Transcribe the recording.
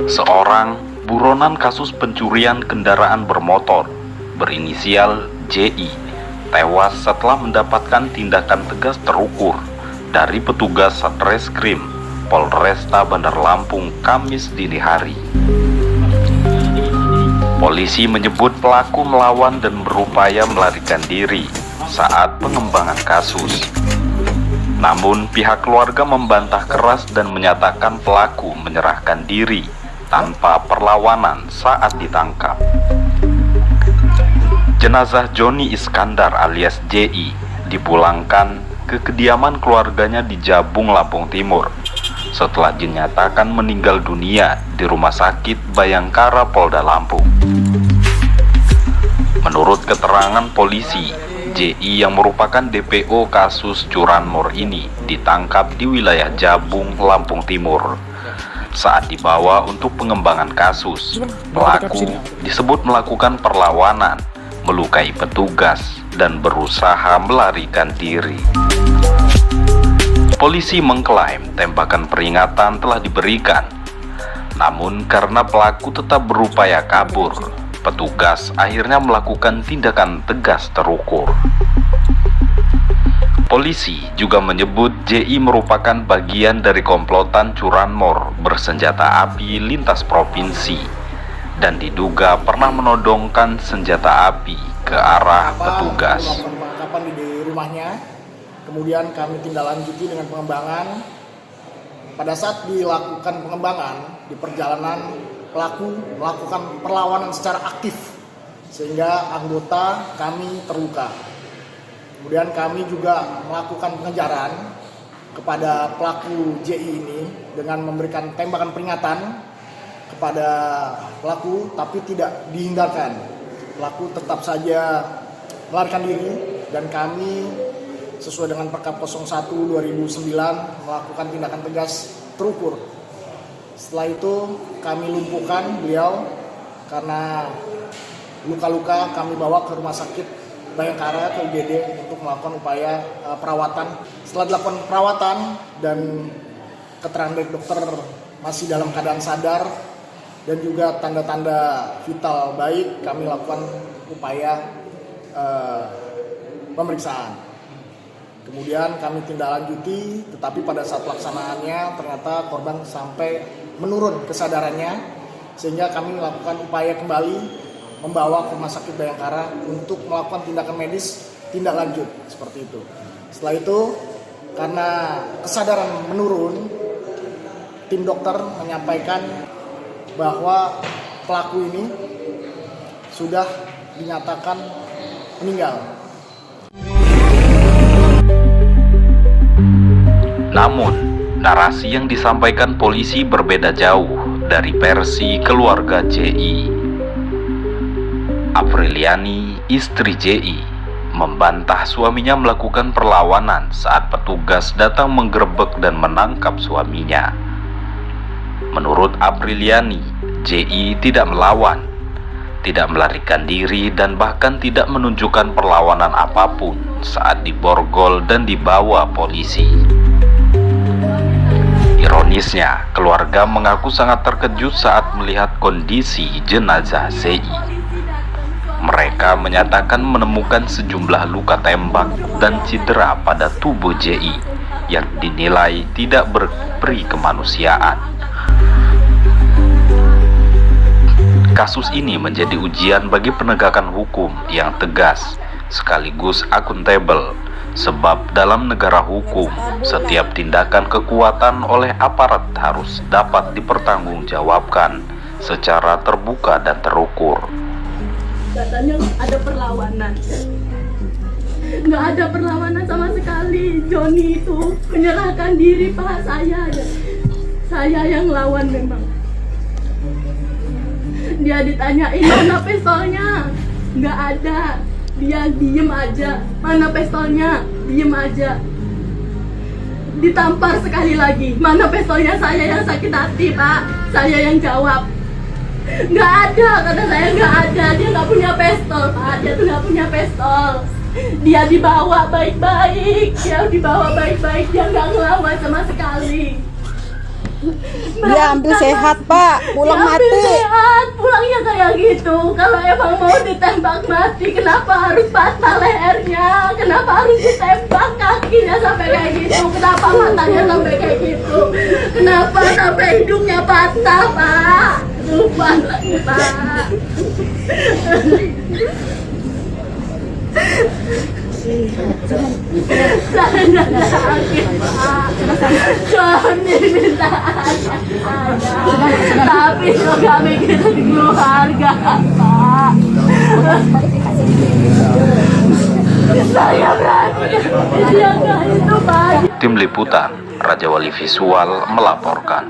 Seorang buronan kasus pencurian kendaraan bermotor berinisial JI tewas setelah mendapatkan tindakan tegas terukur dari petugas Satreskrim Polresta Bandar Lampung Kamis dini hari. Polisi menyebut pelaku melawan dan berupaya melarikan diri saat pengembangan kasus. Namun pihak keluarga membantah keras dan menyatakan pelaku menyerahkan diri tanpa perlawanan saat ditangkap. Jenazah Joni Iskandar alias JI dipulangkan ke kediaman keluarganya di Jabung, Lampung Timur setelah dinyatakan meninggal dunia di Rumah Sakit Bayangkara Polda Lampung. Menurut keterangan polisi, JI yang merupakan DPO kasus curanmor ini ditangkap di wilayah Jabung, Lampung Timur. Saat dibawa untuk pengembangan kasus, pelaku disebut melakukan perlawanan, melukai petugas, dan berusaha melarikan diri. Polisi mengklaim tembakan peringatan telah diberikan, namun karena pelaku tetap berupaya kabur, petugas akhirnya melakukan tindakan tegas terukur. Polisi juga menyebut JI merupakan bagian dari komplotan curanmor bersenjata api lintas provinsi dan diduga pernah menodongkan senjata api ke arah petugas. Penangkapan di rumahnya, kemudian kami tindak lanjuti dengan pengembangan. Pada saat dilakukan pengembangan, di perjalanan pelaku melakukan perlawanan secara aktif sehingga anggota kami terluka. Kemudian kami juga melakukan pengejaran kepada pelaku JI ini dengan memberikan tembakan peringatan kepada pelaku, tapi tidak dihindarkan. Pelaku tetap saja melarikan diri dan kami sesuai dengan Perkap 01/2009 melakukan tindakan tegas terukur. Setelah itu kami lumpuhkan beliau karena luka-luka, kami bawa ke Rumah Sakit Bayangkara ke UGD untuk melakukan upaya perawatan. Setelah dilakukan perawatan dan keterangan dari dokter masih dalam keadaan sadar dan juga tanda-tanda vital baik, kami lakukan upaya pemeriksaan. Kemudian kami tindak lanjuti, tetapi pada saat pelaksanaannya ternyata korban sampai menurun kesadarannya, sehingga kami melakukan upaya kembali membawa ke Rumah Sakit Bayangkara untuk melakukan tindakan medis tindak lanjut seperti itu. Setelah itu, karena kesadaran menurun, tim dokter menyampaikan bahwa pelaku ini sudah dinyatakan meninggal. Namun, narasi yang disampaikan polisi berbeda jauh dari versi keluarga JI. Apriliani, istri JI, membantah suaminya melakukan perlawanan saat petugas datang menggerebek dan menangkap suaminya. Menurut Apriliani, JI tidak melawan, tidak melarikan diri, dan bahkan tidak menunjukkan perlawanan apapun saat diborgol dan dibawa polisi. Ironisnya, keluarga mengaku sangat terkejut saat melihat kondisi jenazah JI. Mereka menyatakan menemukan sejumlah luka tembak dan cedera pada tubuh JI yang dinilai tidak berperi kemanusiaan. Kasus ini menjadi ujian bagi penegakan hukum yang tegas sekaligus akuntabel, sebab dalam negara hukum setiap tindakan kekuatan oleh aparat harus dapat dipertanggungjawabkan secara terbuka dan terukur. Katanya ada perlawanan, nggak ada perlawanan sama sekali. Joni itu menyerahkan diri, Pak. Saya yang lawan memang. Dia ditanyain mana pistolnya, nggak ada. Dia diem aja. Mana pistolnya? Diem aja. Ditampar sekali lagi. Mana pistolnya? Saya yang sakit hati, Pak. Saya yang jawab. Nggak ada, kata saya nggak ada. Dia nggak punya pistol, Pak. Dia tuh nggak punya pistol. Dia dibawa baik-baik. Dia nggak ngelawan sama sekali. Dia ambil sehat, Pak. Pulang Diambil mati. sehat, pulangnya kayak gitu. Kalau emang mau ditembak mati, kenapa harus patah lehernya? Kenapa harus ditembak kakinya sampai kayak gitu? Kenapa matanya sampai kayak gitu? Kenapa sampai hidungnya patah, Pak? Lupa lagi, Pak. Saya nggak sakit, Pak. Johnny minta ada, tapi juga mikirin keluarga, Pak. Saya berani, dia nggak itu, Pak. Tim Liputan Raja Wali Visual melaporkan.